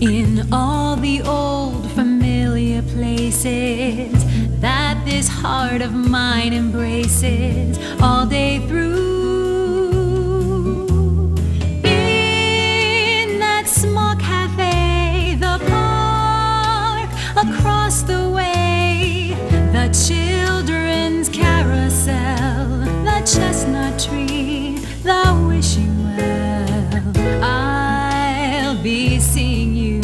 in all the old familiar places that this heart of mine embraces all day through. In that small cafe, the park across the way, the children's carousel, the chestnut tree, the wishing well, I'll be seeing you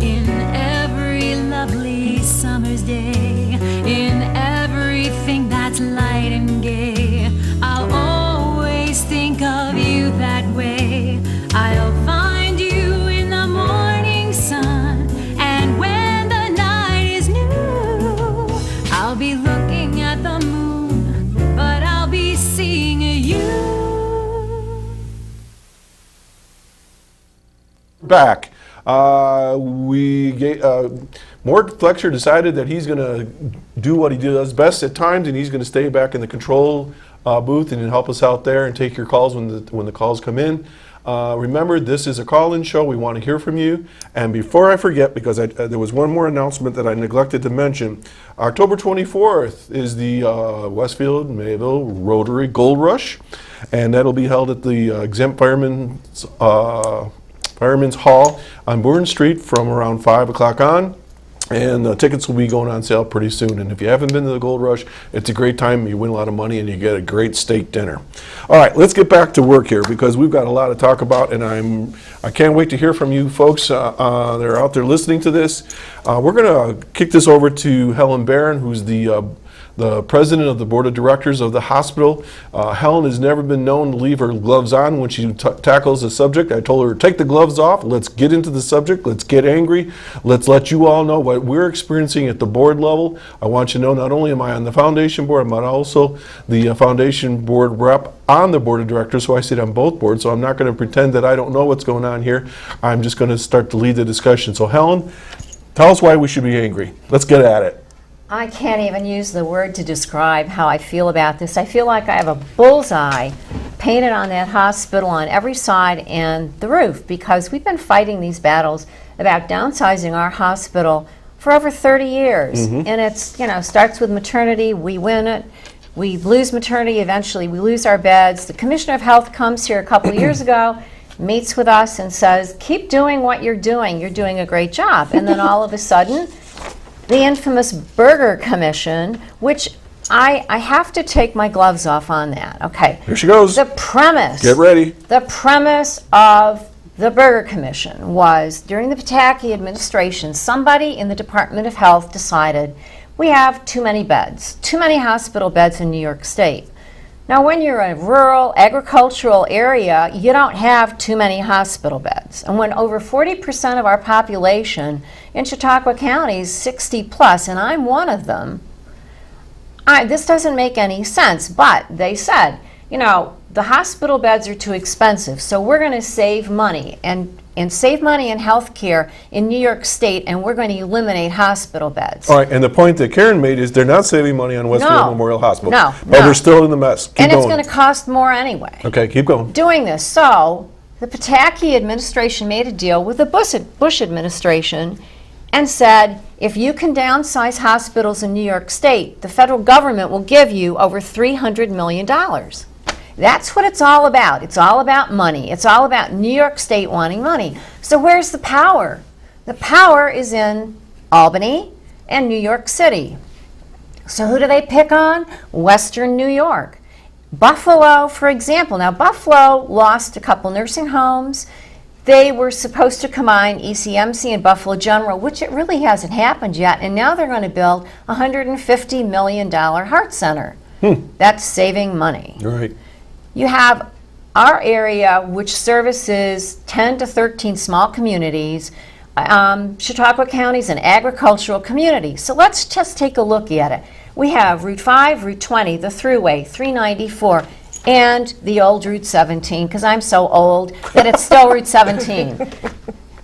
in every lovely summer's day, in everything that's light and gay. I'll always think of you that way. I'll find you in the morning sun, and when the night is new, I'll be looking at the moon, but I'll be seeing you. Back. Mort Fletcher decided that he's going to do what he does best at times, and he's going to stay back in the control booth and help us out there and take your calls when the calls come in. Remember, this is a call-in show. We want to hear from you. And before I forget, because there was one more announcement that I neglected to mention, October 24th is the Westfield Mayville Rotary Gold Rush, and that'll be held at the Exempt Firemen's Hall on Bourne Street from around 5 o'clock on. And tickets will be going on sale pretty soon. And if you haven't been to the Gold Rush, it's a great time. You win a lot of money and you get a great steak dinner. All right, let's get back to work here because we've got a lot to talk about, and I can't wait to hear from you folks that are out there listening to this. We're going to kick this over to Helen Barron, who's the president of the board of directors of the hospital. Helen has never been known to leave her gloves on when she tackles a subject. I told her, take the gloves off, let's get into the subject, let's get angry, let's let you all know what we're experiencing at the board level. I want you to know not only am I on the foundation board, but also the foundation board rep on the board of directors, so I sit on both boards, so I'm not going to pretend that I don't know what's going on here. I'm just going to start to lead the discussion. So Helen, tell us why we should be angry. Let's get at it. I can't even use the word to describe how I feel about this. I feel like I have a bullseye painted on that hospital on every side and the roof, because we've been fighting these battles about downsizing our hospital for over 30 years. And it's, starts with maternity, we win it, we lose maternity, eventually we lose our beds. The Commissioner of Health comes here a couple of years ago, meets with us and says, keep doing what you're doing a great job. And then all of a sudden, the infamous Burger Commission, which I have to take my gloves off on that. Okay. Here she goes. The premise. Get ready. The premise of the Burger Commission was, during the Pataki administration, somebody in the Department of Health decided we have too many beds, too many hospital beds in New York State. Now, when you're in a rural, agricultural area, you don't have too many hospital beds. And when over 40% of our population in Chautauqua County is 60 plus, and I'm one of them, this doesn't make any sense. But they said, the hospital beds are too expensive, so we're going to save money and save money in health care in New York State, and we're going to eliminate hospital beds. All right, and the point that Karen made is they're not saving money on Westfield Memorial Hospital. No. But we're still in the mess. Keep and going. It's going to cost more anyway. Okay, keep going. Doing this. So the Pataki administration made a deal with the Bush administration and said, if you can downsize hospitals in New York State, the federal government will give you over $300 million. That's what it's all about. It's all about money. It's all about New York State wanting money. So where's the power? The power is in Albany and New York City. So who do they pick on? Western New York. Buffalo, for example. Now, Buffalo lost a couple nursing homes. They were supposed to combine ECMC and Buffalo General, which it really hasn't happened yet. And now they're going to build a $150 million heart center. That's saving money. Right. You have our area, which services 10 to 13 small communities. Chautauqua County is an agricultural community. So let's just take a look at it. We have Route 5, Route 20, the Thruway, 394, and the old Route 17, because I'm so old that it's still Route 17.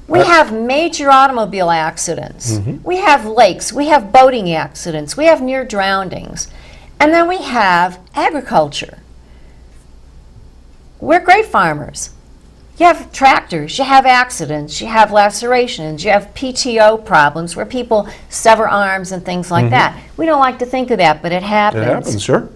We have major automobile accidents. We have lakes. We have boating accidents. We have near drownings. And then we have agriculture. We're great farmers. You have tractors, you have accidents, you have lacerations, you have PTO problems where people sever arms and things like that. We don't like to think of that, but it happens. It happens, sure.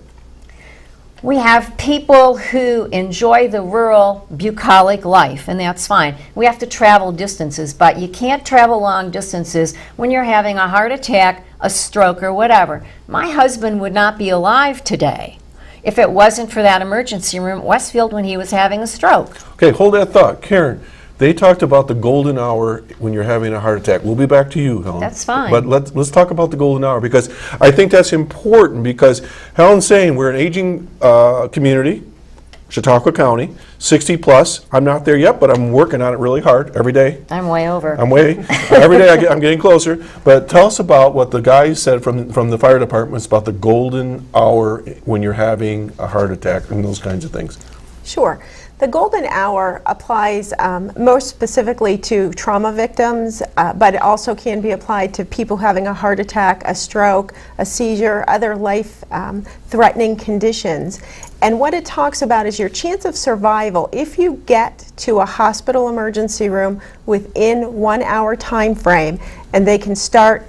We have people who enjoy the rural bucolic life, and that's fine. We have to travel distances, but you can't travel long distances when you're having a heart attack, a stroke, or whatever. My husband would not be alive today if it wasn't for that emergency room at Westfield when he was having a stroke. Okay, hold that thought. Karen, they talked about the golden hour when you're having a heart attack. We'll be back to you, Helen. That's fine. But let's talk about the golden hour, because I think that's important, because Helen's saying we're an aging community, Chautauqua County, 60 plus. I'm not there yet, but I'm working on it really hard every day. I'm way over. Every day I'm getting closer. But tell us about what the guy said from the fire department about the golden hour when you're having a heart attack and those kinds of things. Sure. The golden hour applies most specifically to trauma victims, but it also can be applied to people having a heart attack, a stroke, a seizure, other life-threatening conditions. And what it talks about is your chance of survival if you get to a hospital emergency room within 1 hour time frame, and they can start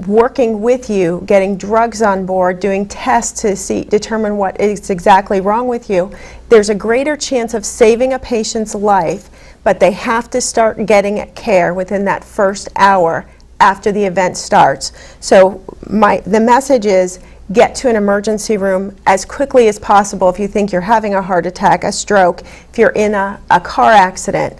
working with you, getting drugs on board, doing tests to determine what is exactly wrong with you. There's a greater chance of saving a patient's life, but they have to start getting care within that first hour after the event starts. So the message is, get to an emergency room as quickly as possible if you think you're having a heart attack, a stroke, if you're in a car accident.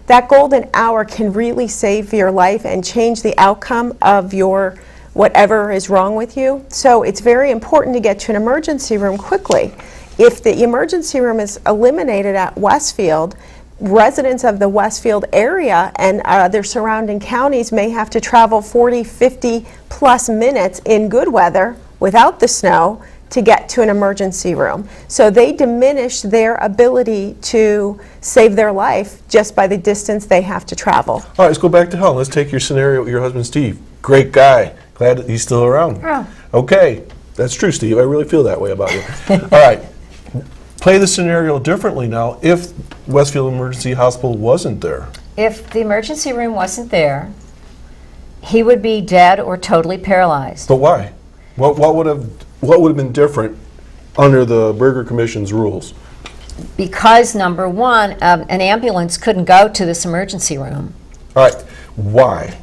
That golden hour can really save your life and change the outcome of your whatever is wrong with you. So it's very important to get to an emergency room quickly. If the emergency room is eliminated at Westfield, residents of the Westfield area and their surrounding counties may have to travel 40, 50 plus minutes in good weather without the snow to get to an emergency room. So they diminish their ability to save their life just by the distance they have to travel. All right, let's go back to Helen. Let's take your scenario with your husband, Steve. Great guy. Glad that he's still around. Oh. Okay, that's true, Steve. I really feel that way about you. All right, play the scenario differently now if Westfield Emergency Hospital wasn't there. If the emergency room wasn't there, he would be dead or totally paralyzed. But why? What would have been different under the Berger Commission's rules? Because number one, an ambulance couldn't go to this emergency room. All right, why?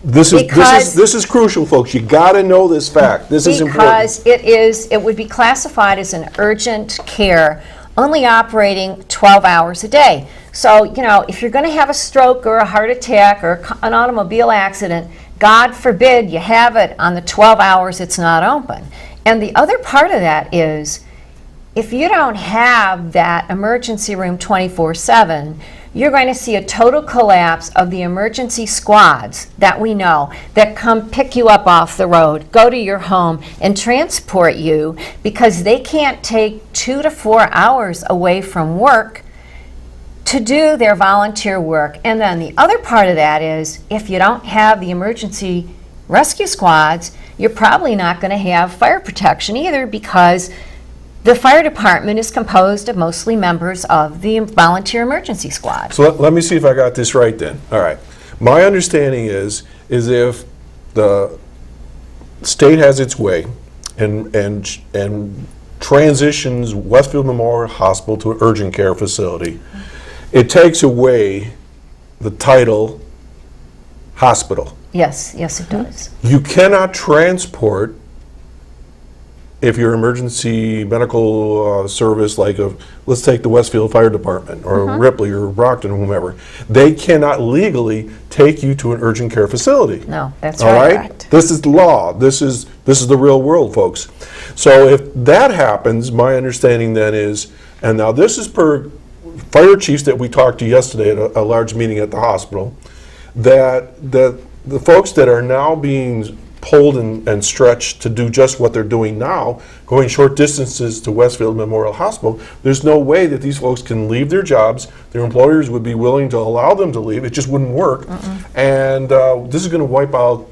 This is crucial, folks. You got to know this fact. This is important. Because it would be classified as an urgent care, only operating 12 hours a day. So, if you're going to have a stroke or a heart attack or an automobile accident, God forbid you have it on the 12 hours it's not open. And the other part of that is, if you don't have that emergency room 24/7, you're going to see a total collapse of the emergency squads that we know that come pick you up off the road, go to your home, and transport you, because they can't take 2 to 4 hours away from work to do their volunteer work. And then the other part of that is, if you don't have the emergency rescue squads, you're probably not going to have fire protection either, because the fire department is composed of mostly members of the volunteer emergency squad. So let me see if I got this right then. All right. My understanding is if the state has its way and transitions Westfield Memorial Hospital to an urgent care facility, it takes away the title hospital. Yes, it does. You cannot transport, if you're emergency medical service, like let's take the Westfield Fire Department or Ripley or Brockton or whomever, they cannot legally take you to an urgent care facility. No, that's all right. Right? This is law. This is the real world, folks. So if that happens, my understanding then is, and now this is per fire chiefs that we talked to yesterday at a large meeting at the hospital, that the folks that are now being pulled and stretched to do just what they're doing now, going short distances to Westfield Memorial Hospital, there's no way that these folks can leave their jobs. Their employers would be willing to allow them to leave. It just wouldn't work. And this is going to wipe out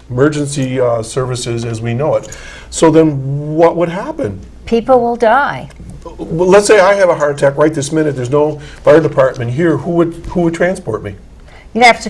emergency services as we know it. So then what would happen? People will die. well, let's say I have a heart attack right this minute, there's no fire department here, who would transport me? You'd have to